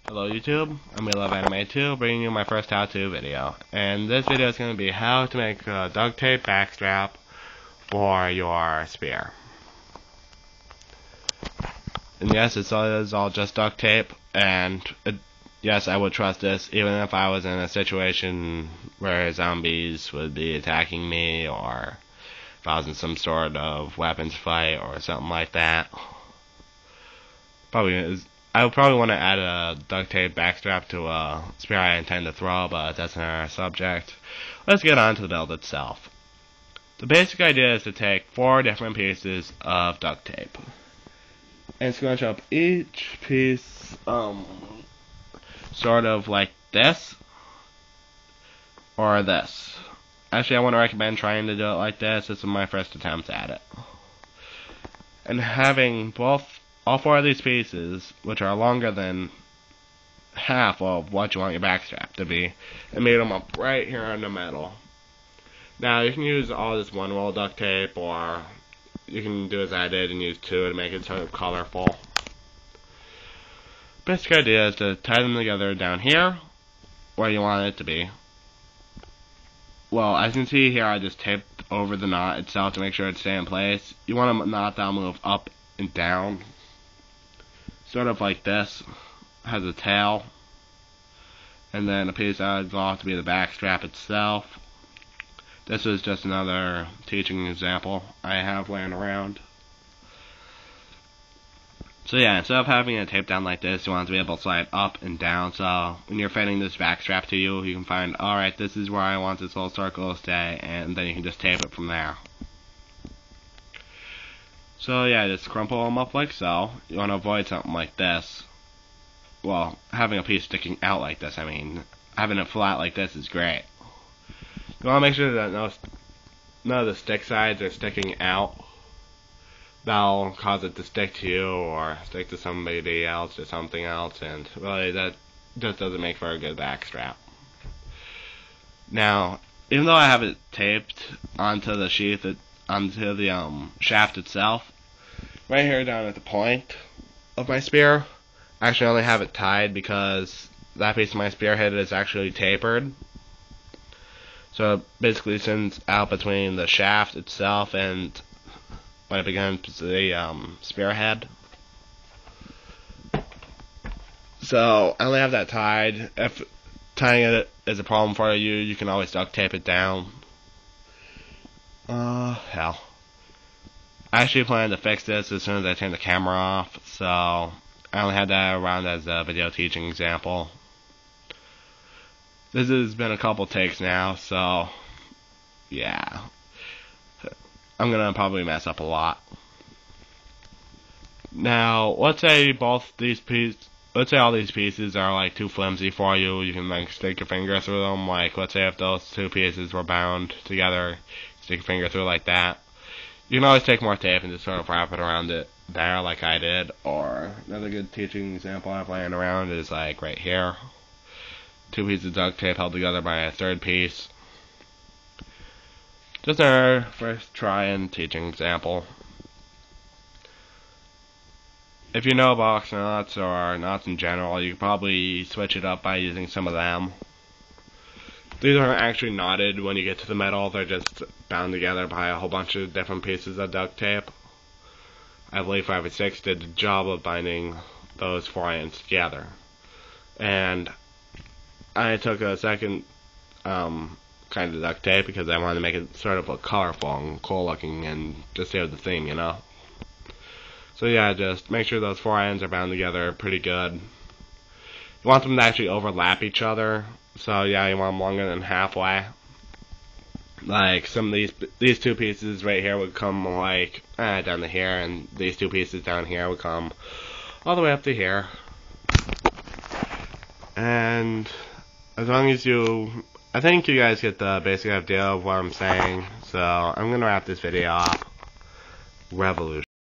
Hello YouTube, I'm weloveanimetoo, bringing you my first how-to video. And this video is going to be how to make a duct tape backstrap for your spear. And yes, it's all just duct tape, and yes, I would trust this even if I was in a situation where zombies would be attacking me, or if I was in some sort of weapons fight or something like that. I would probably want to add a duct tape backstrap to a spear I intend to throw, but that's not our subject. Let's get on to the build itself. The basic idea is to take 4 different pieces of duct tape and scrunch up each piece sort of like this or this. Actually, I want to recommend trying to do it like this. This is my first attempt at it. And having all 4 of these pieces, which are longer than half of what you want your backstrap to be, and made them up right here in the middle. Now you can use all this 1 roll duct tape, or you can do as I did and use 2 to make it sort of colorful. Basic idea is to tie them together down here, where you want it to be. Well, as you can see here, I just taped over the knot itself to make sure it stays in place. You want a knot that'll move up and down, sort of like this. Has a tail, and then a piece that would go off to be the backstrap itself. This is just another teaching example I have laying around. So yeah, instead of having it taped down like this, you want it to be able to slide up and down, so when you're fitting this backstrap to you, you can find, alright, this is where I want this little circle to stay, and then you can just tape it from there. So yeah, just crumple them up like so. You want to avoid something like this. Well, having a piece sticking out like this, I mean, having it flat like this is great. You want to make sure that none of the stick sides are sticking out. That'll cause it to stick to you or stick to somebody else or something else, and really that just doesn't make for a good backstrap. Now, even though I have it taped onto the sheath, onto the shaft itself, right here down at the point of my spear, I actually only have it tied because that piece of my spearhead is actually tapered. So it basically sends out between the shaft itself and when it begins the spearhead. So I only have that tied. If tying it is a problem for you, you can always duct tape it down. Hell. I actually plan to fix this as soon as I turn the camera off, so I only had that around as a video teaching example. This has been a couple takes now, so yeah. I'm gonna probably mess up a lot. Now, let's say all these pieces are like too flimsy for you. You can like stick your finger through them. Like, let's say if those 2 pieces were bound together, stick your finger through like that. You can always take more tape and just sort of wrap it around it there like I did. Or another good teaching example I have laying around is like right here. 2 pieces of duct tape held together by a 3rd piece. Just our first try and teaching example. If you know box nuts or nuts in general, you could probably switch it up by using some of them. These aren't actually knotted when you get to the middle, they're just bound together by a whole bunch of different pieces of duct tape. I believe 5 or 6 did the job of binding those 4 ends together. And I took a second kind of duct tape because I wanted to make it sort of look colorful and cool looking and just save the theme, you know. So yeah, just make sure those 4 ends are bound together pretty good. You want them to actually overlap each other, so yeah, you want them longer than halfway. Like some of these 2 pieces right here would come like down to here, and these 2 pieces down here would come all the way up to here. And as long as I think you guys get the basic idea of what I'm saying, so I'm gonna wrap this video up. Revolution.